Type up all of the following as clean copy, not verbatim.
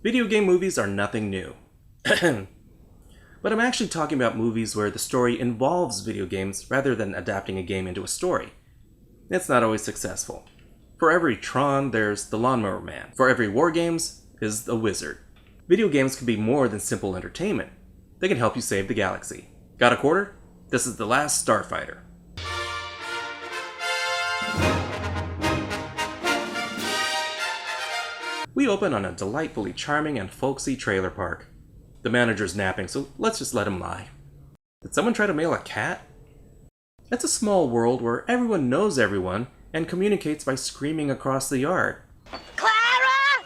Video game movies are nothing new. But I'm actually talking about movies where the story involves video games rather than adapting a game into a story. It's not always successful. For every Tron, there's the Lawnmower Man. For every War Games is a wizard. Video games can be more than simple entertainment. They can help you save the galaxy. Got a quarter? This is the Last Starfighter. We open on a delightfully charming and folksy trailer park. The manager's napping, so let's just let him lie. Did someone try to mail a cat? It's a small world where everyone knows everyone and communicates by screaming across the yard. Clara!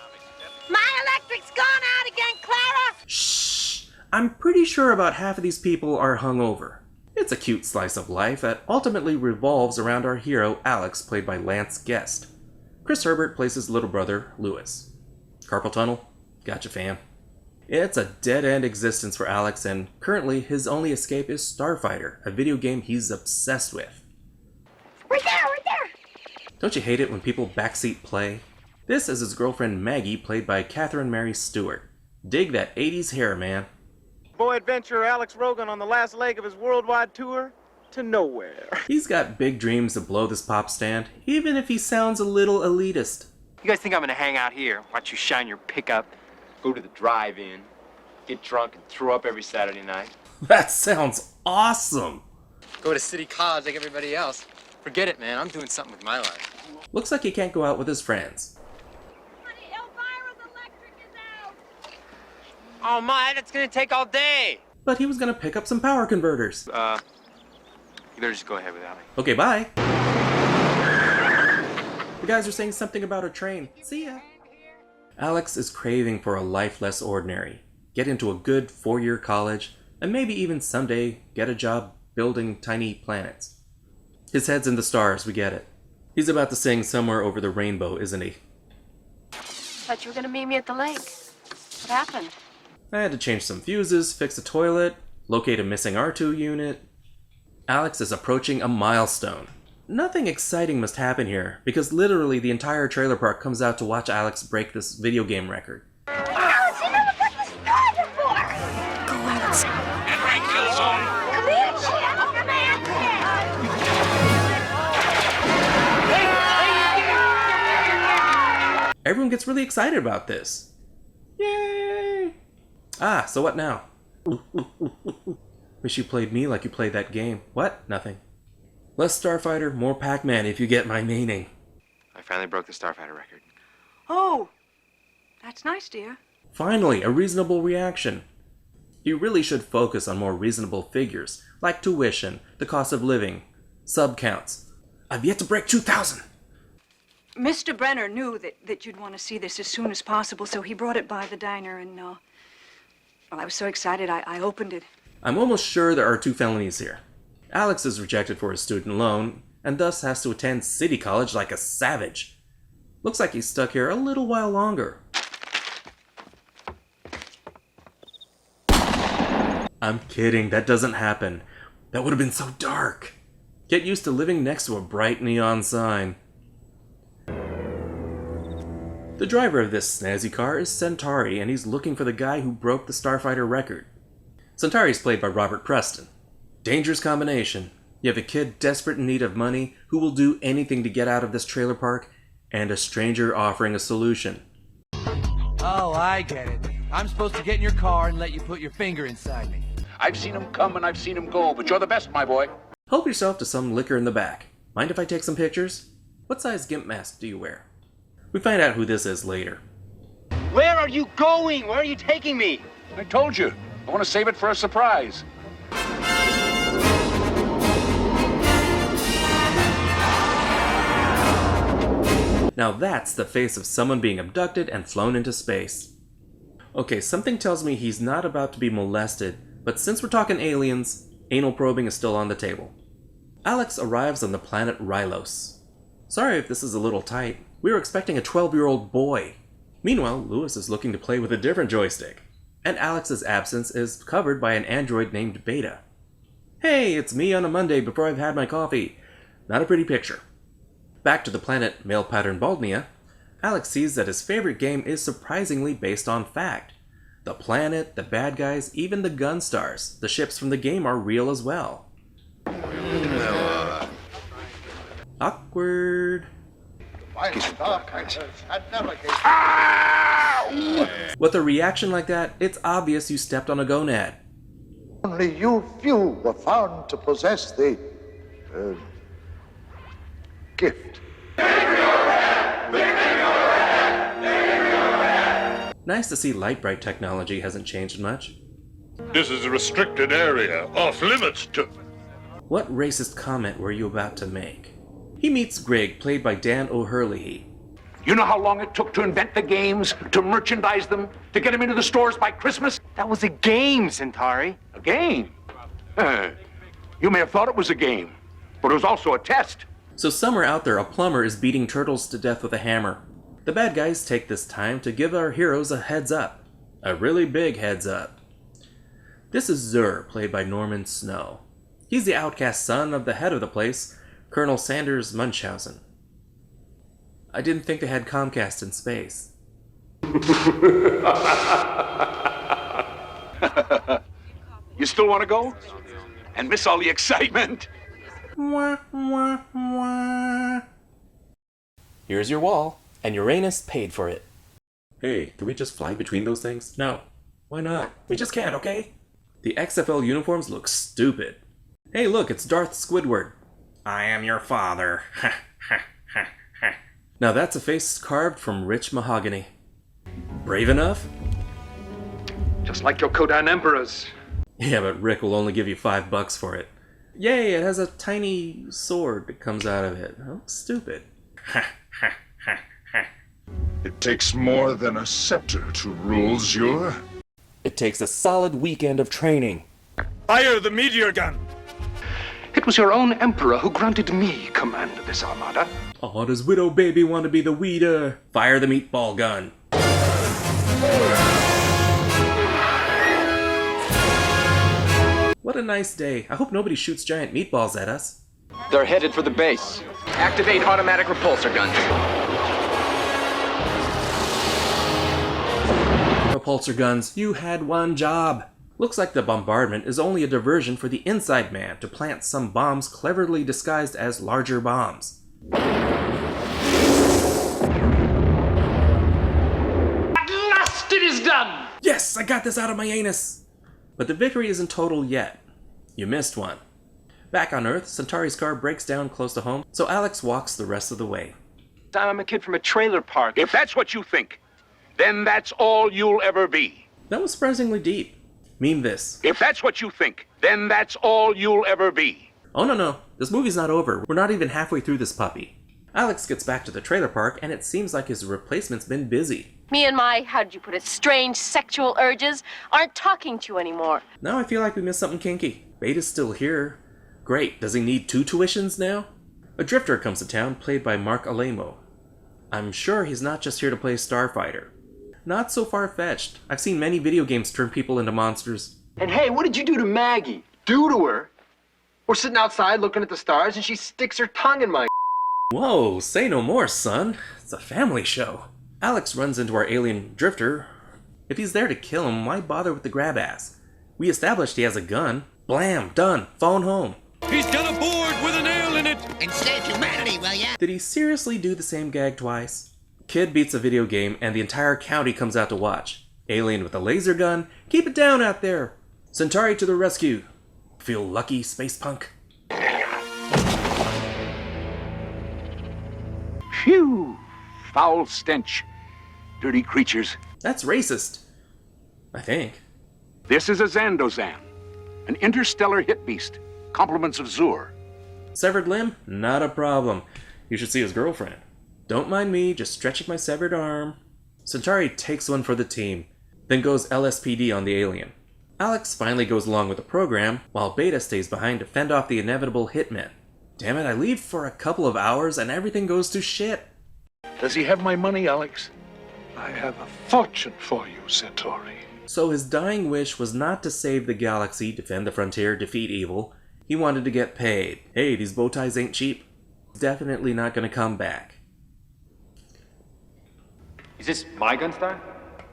My electric's gone out again, Clara! Shh! I'm pretty sure about half of these people are hungover. It's a cute slice of life that ultimately revolves around our hero, Alex, played by Lance Guest. Chris Herbert plays his little brother, Lewis. Carpal tunnel? Gotcha, fam. It's a dead-end existence for Alex, and currently his only escape is Starfighter, a video game he's obsessed with. Right there! Don't you hate it when people backseat play? This is his girlfriend Maggie, played by Catherine Mary Stewart. Dig that 80s hair, man. Boy adventurer Alex Rogan on the last leg of his worldwide tour to nowhere. He's got big dreams to blow this pop stand, even if he sounds a little elitist. You guys think I'm gonna hang out here, watch you shine your pickup, go to the drive-in, get drunk and throw up every Saturday night? That sounds awesome! Go to City College like everybody else. Forget it, man. I'm doing something with my life. Looks like he can't go out with his friends. Honey, Elvira's electric is out! Oh my, that's gonna take all day! But he was gonna pick up some power converters. You better just go ahead without me. Okay, bye! The guys are saying something about a train. See ya! Alex is craving for a life less ordinary. Get into a good 4-year college, and maybe even someday get a job building tiny planets. His head's in the stars, we get it. He's about to sing Somewhere Over the Rainbow, isn't he? Thought you were gonna meet me at the lake. What happened? I had to change some fuses, fix a toilet, locate a missing R2 unit. Alex is approaching a milestone. Nothing exciting must happen here, because literally the entire trailer park comes out to watch Alex break this video game record. Alex, you never put this car before! Go, Alex. Entering kill zone. Come here, champ! Come here! Everyone gets really excited about this. Yay! Ah, so what now? Wish you played me like you played that game. What? Nothing. Less Starfighter, more Pac-Man, if you get my meaning. I finally broke the Starfighter record. Oh, that's nice, dear. Finally, a reasonable reaction. You really should focus on more reasonable figures, like tuition, the cost of living, sub counts. I've yet to break 2,000! Mr. Brenner knew that you'd want to see this as soon as possible, so he brought it by the diner, and, well, I was so excited, I opened it. I'm almost sure there are 2 felonies here. Alex is rejected for his student loan, and thus has to attend city college like a savage. Looks like he's stuck here a little while longer. I'm kidding, that doesn't happen. That would have been so dark. Get used to living next to a bright neon sign. The driver of this snazzy car is Centauri, and he's looking for the guy who broke the Starfighter record. Centauri is played by Robert Preston. Dangerous combination. You have a kid desperate in need of money who will do anything to get out of this trailer park, and a stranger offering a solution. Oh, I get it. I'm supposed to get in your car and let you put your finger inside me. I've seen him come and I've seen him go, but you're the best, my boy. Help yourself to some liquor in the back. Mind if I take some pictures? What size gimp mask do you wear? We find out who this is later. Where are you going? Where are you taking me? I told you. I want to save it for a surprise. Now that's the face of someone being abducted and flown into space. Okay, something tells me he's not about to be molested, but since we're talking aliens, anal probing is still on the table. Alex arrives on the planet Rylos. Sorry if this is a little tight. We were expecting a 12-year-old boy. Meanwhile, Lewis is looking to play with a different joystick. and Alex's absence is covered by an android named Beta. Hey, it's me on a Monday before I've had my coffee. Not a pretty picture. Back to the planet Male Pattern Baldnia, Alex sees that his favorite game is surprisingly based on fact. The planet, the bad guys, even the gun stars, the ships from the game are real as well. Awkward. With a reaction like that, it's obvious you stepped on a gonad. Only you few were found to possess the gift. Nice to see light bright technology hasn't changed much. This is a restricted area, off limits to... What racist comment were you about to make? He meets Greg, played by Dan O'Hurley. You know how long it took to invent the games, to merchandise them, to get them into the stores by Christmas? That was a game, Centauri. A game? You may have thought it was a game, but it was also a test. So somewhere out there, a plumber is beating turtles to death with a hammer. The bad guys take this time to give our heroes a heads up. A really big heads up. This is Zur, played by Norman Snow. He's the outcast son of the head of the place, Colonel Sanders Munchausen. I didn't think they had Comcast in space. You still want to go? And miss all the excitement? Wah, wah, wah. Here's your wall, and Uranus paid for it. Hey, can we just fly between those things? No. Why not? We just can't, okay? The XFL uniforms look stupid. Hey, look, it's Darth Squidward. I am your father. Now that's a face carved from rich mahogany. Brave enough? Just like your Kodan Emperors. Yeah, but Rick will only give you $5 for it. Yay, it has a tiny sword that comes out of it. Oh, stupid. It takes more than a scepter to rule Zur. It takes a solid weekend of training. Fire the meteor gun! It was your own Emperor who granted me command of this armada. Oh, does Widow Baby want to be the weeder? Fire the meatball gun. What a nice day. I hope nobody shoots giant meatballs at us. They're headed for the base. Activate automatic repulsor guns. Repulsor guns, you had one job. Looks like the bombardment is only a diversion for the Inside Man to plant some bombs cleverly disguised as larger bombs. At last it is done! Yes, I got this out of my anus! But the victory isn't total yet. You missed one. Back on Earth, Centauri's car breaks down close to home, so Alex walks the rest of the way. I'm a kid from a trailer park. If that's what you think, then that's all you'll ever be. That was surprisingly deep. Mean this. If that's what you think, then that's all you'll ever be. Oh no, this movie's not over. We're not even halfway through this puppy. Alex gets back to the trailer park, and it seems like his replacement's been busy. Me and my, how'd you put it, strange sexual urges aren't talking to you anymore. Now I feel like we missed something kinky. Beta's still here. Great, does he need 2 tuitions now? A drifter comes to town, played by Mark Alamo. I'm sure he's not just here to play Starfighter. Not so far-fetched. I've seen many video games turn people into monsters. And hey, what did you do to Maggie? Do to her? We're sitting outside looking at the stars and she sticks her tongue in my... Whoa, say no more, son. It's a family show. Alex runs into our alien drifter. If he's there to kill him, why bother with the grab ass? We established he has a gun. Blam, done, phone home. He's got a board with a nail in it! And save humanity, will ya? Did he seriously do the same gag twice? Kid beats a video game and the entire county comes out to watch. Alien with a laser gun, keep it down out there. Centauri to the rescue. Feel lucky, space punk? Phew! Foul stench. Dirty creatures. That's racist. I think. This is a Zandozan, an interstellar hit beast. Compliments of Zur. Severed limb? Not a problem. You should see his girlfriend. Don't mind me, just stretching my severed arm. Centauri takes one for the team, then goes LSPD on the alien. Alex finally goes along with the program, while Beta stays behind to fend off the inevitable hitmen. Damn it, I leave for a couple of hours and everything goes to shit. Does he have my money, Alex? I have a fortune for you, Centauri. So his dying wish was not to save the galaxy, defend the frontier, defeat evil. He wanted to get paid. Hey, these bow ties ain't cheap. Definitely not gonna come back. Is this my Gunstar?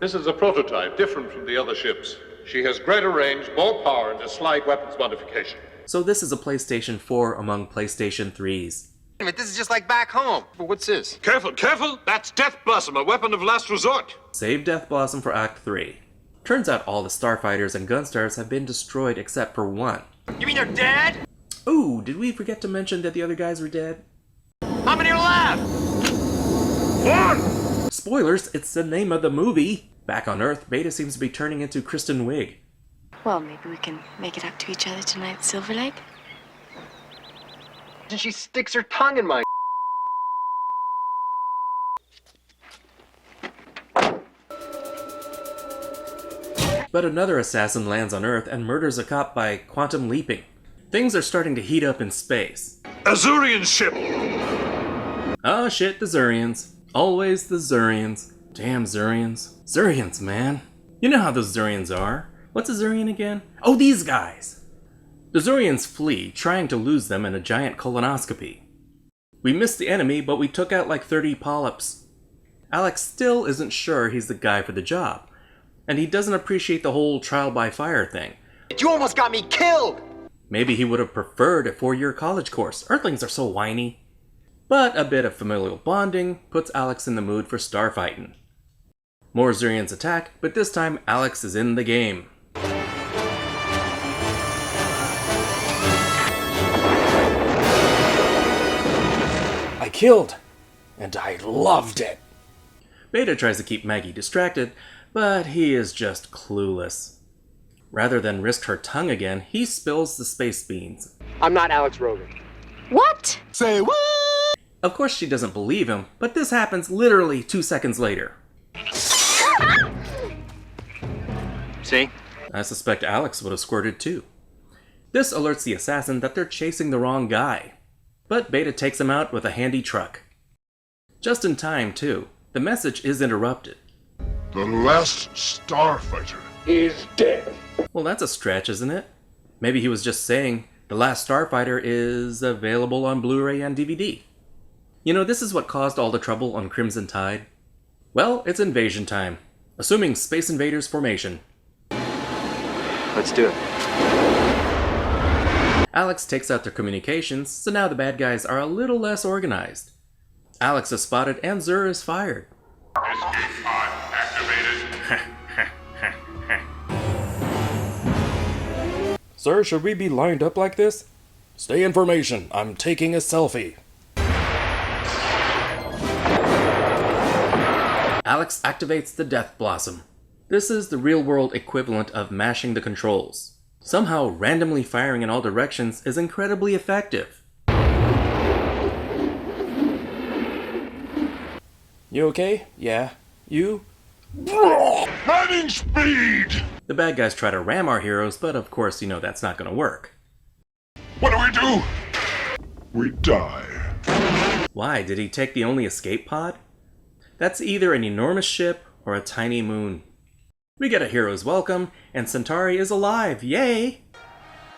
This is a prototype, different from the other ships. She has greater range, more power, and a slight weapons modification. So this is a PlayStation 4 among PlayStation 3s. Wait a minute, this is just like back home. But what's this? Careful, careful! That's Death Blossom, a weapon of last resort. Save Death Blossom for Act 3. Turns out all the Starfighters and Gunstars have been destroyed except for one. You mean they're dead? Ooh, did we forget to mention that the other guys were dead? How many are left? One! Spoilers, it's the name of the movie. Back on Earth, Beta seems to be turning into Kristen Wiig. Well, maybe we can make it up to each other tonight, Silver Lake. And she sticks her tongue in my... But another assassin lands on Earth and murders a cop by quantum leaping. Things are starting to heat up in space. Azurian ship! Oh shit, the Zurians. Always the Zurians. Damn Zurians. Zurians, man. You know how those Zurians are. What's a Zurian again? Oh, these guys! The Zurians flee, trying to lose them in a giant colonoscopy. We missed the enemy, but we took out like 30 polyps. Alex still isn't sure he's the guy for the job. And he doesn't appreciate the whole trial by fire thing. You almost got me killed! Maybe he would have preferred a 4-year college course. Earthlings are so whiny. But a bit of familial bonding puts Alex in the mood for starfighting. More Zurians attack, but this time Alex is in the game. I killed, and I loved it. Beta tries to keep Maggie distracted, but he is just clueless. Rather than risk her tongue again, he spills the space beans. I'm not Alex Rogan. What? Say what? Of course she doesn't believe him, but this happens literally 2 seconds later. See? I suspect Alex would have squirted too. This alerts the assassin that they're chasing the wrong guy. But Beta takes him out with a handy truck. Just in time, too. The message is interrupted. The Last Starfighter Is dead. Well, that's a stretch, isn't it? Maybe he was just saying, The Last Starfighter is available on Blu-ray and DVD. You know, this is what caused all the trouble on Crimson Tide. Well, it's invasion time. Assuming Space Invaders formation. Let's do it. Alex takes out their communications, so now the bad guys are a little less organized. Alex is spotted and Zur is fired. Escape pod activated. Sir, should we be lined up like this? Stay in formation. I'm taking a selfie. Alex activates the Death Blossom. This is the real-world equivalent of mashing the controls. Somehow, randomly firing in all directions is incredibly effective. You okay? Yeah. You? Lightning speed! The bad guys try to ram our heroes, but of course you know that's not gonna work. What do? We die. Why, did he take the only escape pod? That's either an enormous ship or a tiny moon. We get a hero's welcome, and Centauri is alive, yay!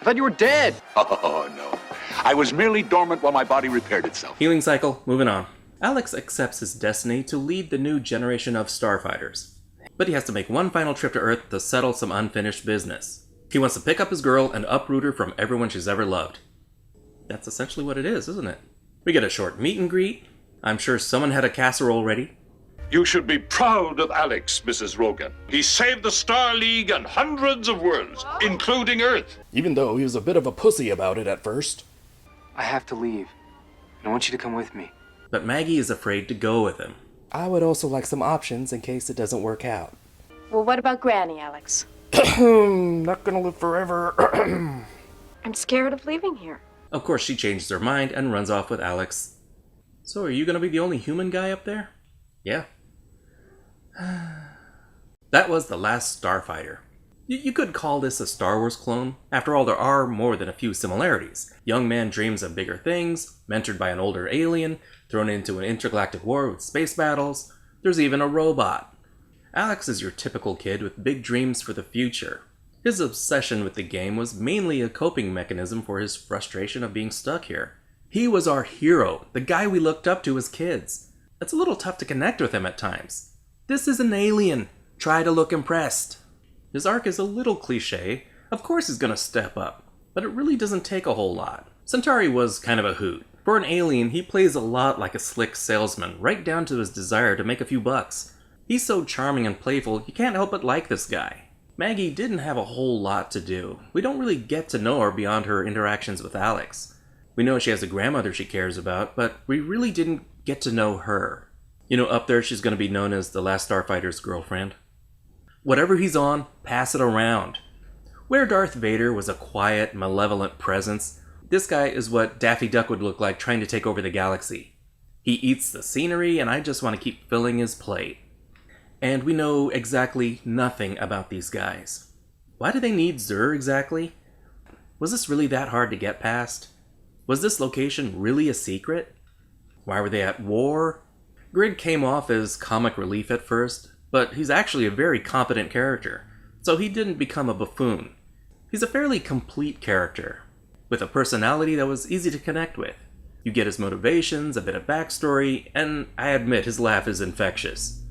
I thought you were dead. Oh, no. I was merely dormant while my body repaired itself. Healing cycle, moving on. Alex accepts his destiny to lead the new generation of starfighters. But he has to make one final trip to Earth to settle some unfinished business. He wants to pick up his girl and uproot her from everyone she's ever loved. That's essentially what it is, isn't it? We get a short meet and greet. I'm sure someone had a casserole ready. You should be proud of Alex, Mrs. Rogan. He saved the Star League and hundreds of worlds, including Earth. Even though he was a bit of a pussy about it at first. I have to leave. I want you to come with me. But Maggie is afraid to go with him. I would also like some options in case it doesn't work out. Well, what about Granny, Alex? Not gonna live forever. I'm scared of leaving here. Of course, she changes her mind and runs off with Alex. So are you gonna be the only human guy up there? Yeah. That was The Last Starfighter. You could call this a Star Wars clone. After all, there are more than a few similarities. Young man dreams of bigger things, mentored by an older alien, thrown into an intergalactic war with space battles. There's even a robot. Alex is your typical kid with big dreams for the future. His obsession with the game was mainly a coping mechanism for his frustration of being stuck here. He was our hero, the guy we looked up to as kids. It's a little tough to connect with him at times. This is an alien. Try to look impressed. His arc is a little cliche. Of course he's gonna step up, but it really doesn't take a whole lot. Centauri was kind of a hoot. For an alien, he plays a lot like a slick salesman, right down to his desire to make a few bucks. He's so charming and playful, you can't help but like this guy. Maggie didn't have a whole lot to do. We don't really get to know her beyond her interactions with Alex. We know she has a grandmother she cares about, but we really didn't get to know her. You know, up there she's going to be known as the Last Starfighter's girlfriend. Whatever he's on, pass it around. Where Darth Vader was a quiet, malevolent presence, this guy is what Daffy Duck would look like trying to take over the galaxy. He eats the scenery, and I just want to keep filling his plate. And we know exactly nothing about these guys. Why do they need Xur exactly? Was this really that hard to get past? Was this location really a secret? Why were they at war? Grid came off as comic relief at first, but he's actually a very competent character, so he didn't become a buffoon. He's a fairly complete character, with a personality that was easy to connect with. You get his motivations, a bit of backstory, and I admit his laugh is infectious.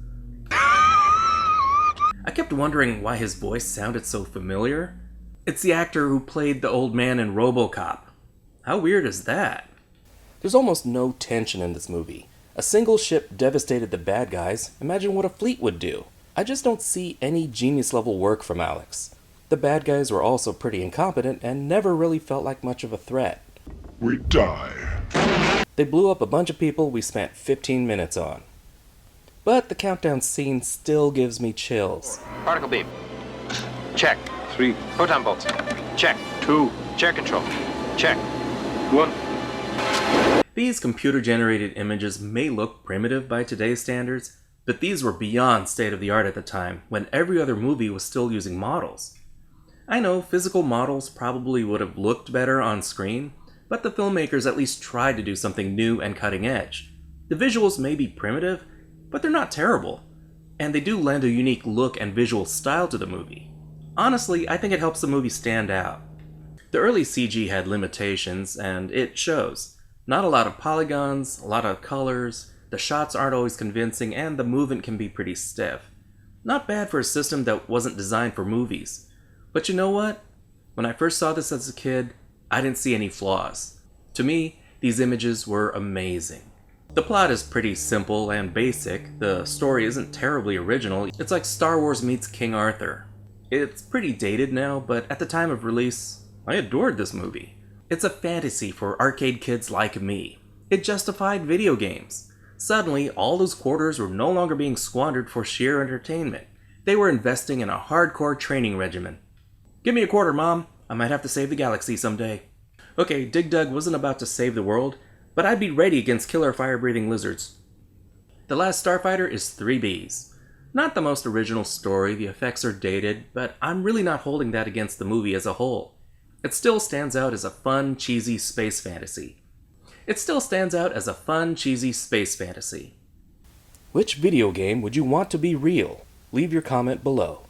I kept wondering why his voice sounded so familiar. It's the actor who played the old man in RoboCop. How weird is that? There's almost no tension in this movie. A single ship devastated the bad guys. Imagine what a fleet would do. I just don't see any genius-level work from Alex. The bad guys were also pretty incompetent and never really felt like much of a threat. We die. They blew up a bunch of people we spent 15 minutes on. But the countdown scene still gives me chills. Particle beam. Check. 3. Photon bolts. Check. 2. Chair control. Check. 1. These computer-generated images may look primitive by today's standards, but these were beyond state-of-the-art at the time, when every other movie was still using models. I know physical models probably would have looked better on screen, but the filmmakers at least tried to do something new and cutting edge. The visuals may be primitive, but they're not terrible, and they do lend a unique look and visual style to the movie. Honestly, I think it helps the movie stand out. The early CG had limitations, and it shows. Not a lot of polygons, a lot of colors, the shots aren't always convincing, and the movement can be pretty stiff. Not bad for a system that wasn't designed for movies. But you know what? When I first saw this as a kid, I didn't see any flaws. To me, these images were amazing. The plot is pretty simple and basic. The story isn't terribly original. It's like Star Wars meets King Arthur. It's pretty dated now, but at the time of release, I adored this movie. It's a fantasy for arcade kids like me. It justified video games. Suddenly, all those quarters were no longer being squandered for sheer entertainment. They were investing in a hardcore training regimen. Give me a quarter, Mom. I might have to save the galaxy someday. Okay, Dig Dug wasn't about to save the world, but I'd be ready against killer fire-breathing lizards. The Last Starfighter is 3 Bs. Not the most original story, the effects are dated, but I'm really not holding that against the movie as a whole. It still stands out as a fun, cheesy space fantasy. Which video game would you want to be real? Leave your comment below.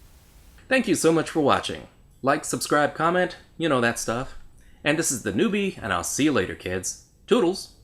Thank you so much for watching. Like, subscribe, comment, you know that stuff. And this is theNewBee, and I'll see you later, kids. Toodles!